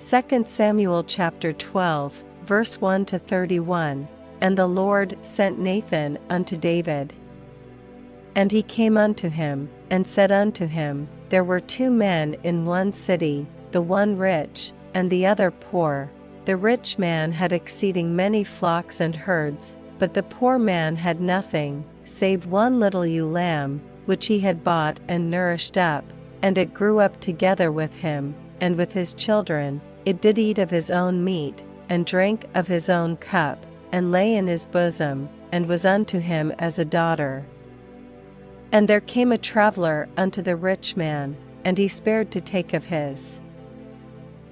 2 Samuel chapter 12, verse 1-31. And the Lord sent Nathan unto David. And he came unto him, and said unto him, There were 2 men in one city, the one rich, and the other poor. The rich man had exceeding many flocks and herds, but the poor man had nothing, save one little ewe lamb, which he had bought and nourished up, and it grew up together with him, and with his children. It did eat of his own meat, and drank of his own cup, and lay in his bosom, and was unto him as a daughter. And there came a traveller unto the rich man, and he spared to take of his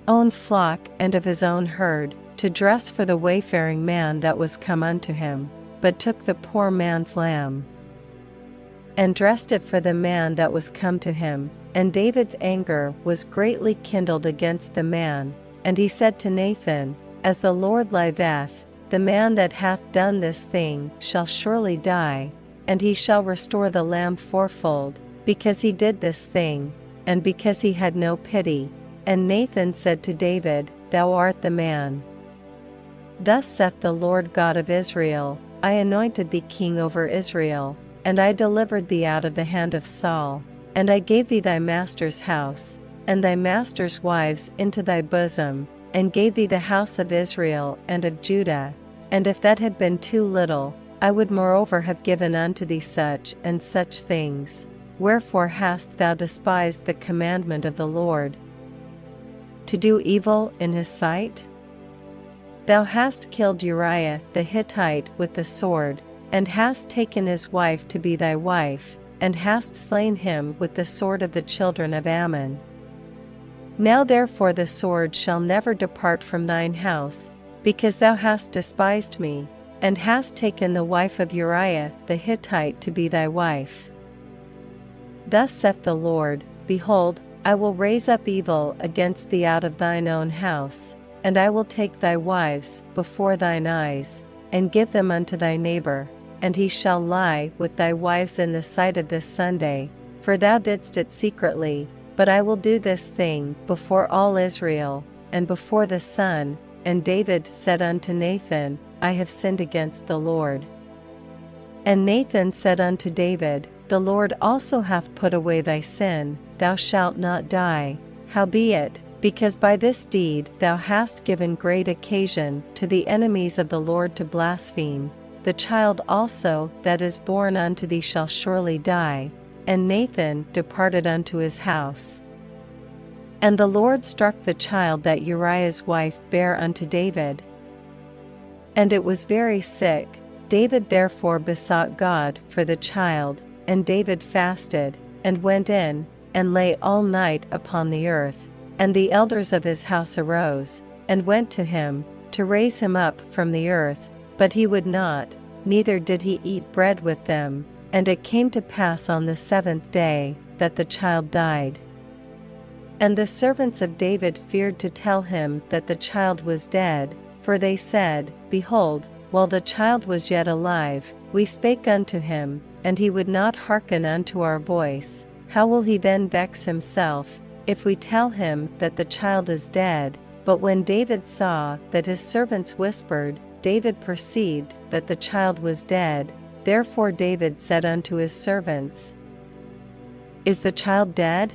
own flock and of his own herd, to dress for the wayfaring man that was come unto him, but took the poor man's lamb, and dressed it for the man that was come to him. And David's anger was greatly kindled against the man, and he said to Nathan, As the Lord liveth, the man that hath done this thing shall surely die, and he shall restore the lamb fourfold, because he did this thing, and because he had no pity. And Nathan said to David, Thou art the man. Thus saith the Lord God of Israel, I anointed thee king over Israel, and I delivered thee out of the hand of Saul, and I gave thee thy master's house, and thy master's wives into thy bosom, and gave thee the house of Israel and of Judah. And if that had been too little, I would moreover have given unto thee such and such things. Wherefore hast thou despised the commandment of the Lord, to do evil in his sight? Thou hast killed Uriah the Hittite with the sword, and hast taken his wife to be thy wife, and hast slain him with the sword of the children of Ammon. Now therefore the sword shall never depart from thine house, because thou hast despised me, and hast taken the wife of Uriah the Hittite to be thy wife. Thus saith the Lord, Behold, I will raise up evil against thee out of thine own house, and I will take thy wives before thine eyes, and give them unto thy neighbor, and he shall lie with thy wives in the sight of this Sunday, for thou didst it secretly. But I will do this thing before all Israel, and before the sun. And David said unto Nathan, I have sinned against the Lord. And Nathan said unto David, The Lord also hath put away thy sin, thou shalt not die. Howbeit, because by this deed thou hast given great occasion to the enemies of the Lord to blaspheme, the child also that is born unto thee shall surely die. And Nathan departed unto his house. And the Lord struck the child that Uriah's wife bare unto David. And it was very sick. David therefore besought God for the child, and David fasted, and went in, and lay all night upon the earth. And the elders of his house arose, and went to him, to raise him up from the earth, but he would not, neither did he eat bread with them. And it came to pass on the 7th day, that the child died. And the servants of David feared to tell him that the child was dead, for they said, Behold, while the child was yet alive, we spake unto him, and he would not hearken unto our voice. How will he then vex himself, if we tell him that the child is dead? But when David saw that his servants whispered, David perceived that the child was dead. Therefore David said unto his servants, Is the child dead?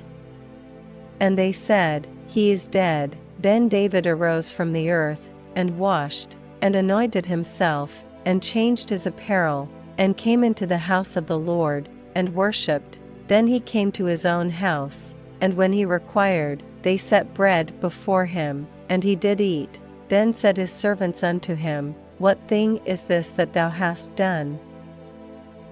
And they said, He is dead. Then David arose from the earth, and washed, and anointed himself, and changed his apparel, and came into the house of the Lord, and worshipped. Then he came to his own house, and when he required, they set bread before him, and he did eat. Then said his servants unto him, What thing is this that thou hast done?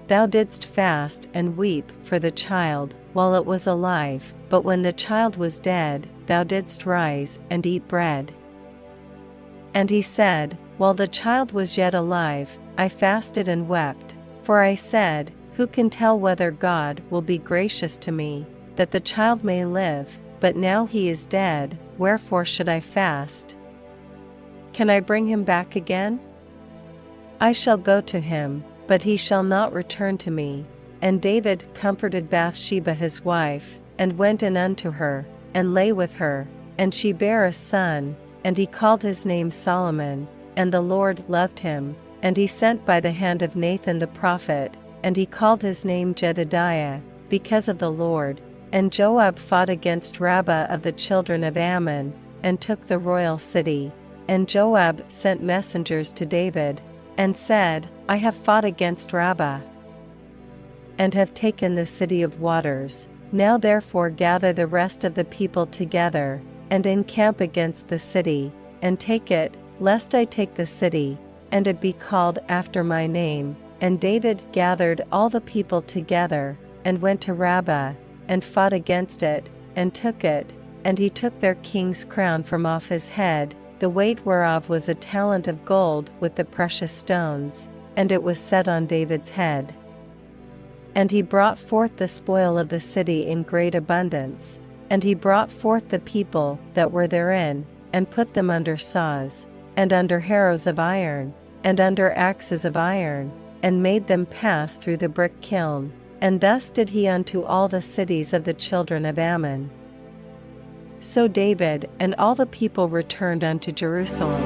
Thou didst fast and weep for the child while it was alive, but when the child was dead, thou didst rise and eat bread. And he said, While the child was yet alive, I fasted and wept, for I said, Who can tell whether God will be gracious to me, that the child may live? But now he is dead, wherefore should I fast? Can I bring him back again? I shall go to him, but he shall not return to me. And David comforted Bathsheba his wife, and went in unto her, and lay with her. And she bare a son, and he called his name Solomon, and the Lord loved him. And he sent by the hand of Nathan the prophet, and he called his name Jedediah, because of the Lord. And Joab fought against Rabbah of the children of Ammon, and took the royal city. And Joab sent messengers to David, and said, I have fought against Rabbah, and have taken the city of waters. Now therefore gather the rest of the people together, and encamp against the city, and take it, lest I take the city, and it be called after my name. And David gathered all the people together, and went to Rabbah, and fought against it, and took it. And he took their king's crown from off his head, the weight whereof was a talent of gold with the precious stones, and it was set on David's head. And he brought forth the spoil of the city in great abundance, and he brought forth the people that were therein, and put them under saws, and under harrows of iron, and under axes of iron, and made them pass through the brick kiln. And thus did he unto all the cities of the children of Ammon. So David and all the people returned unto Jerusalem.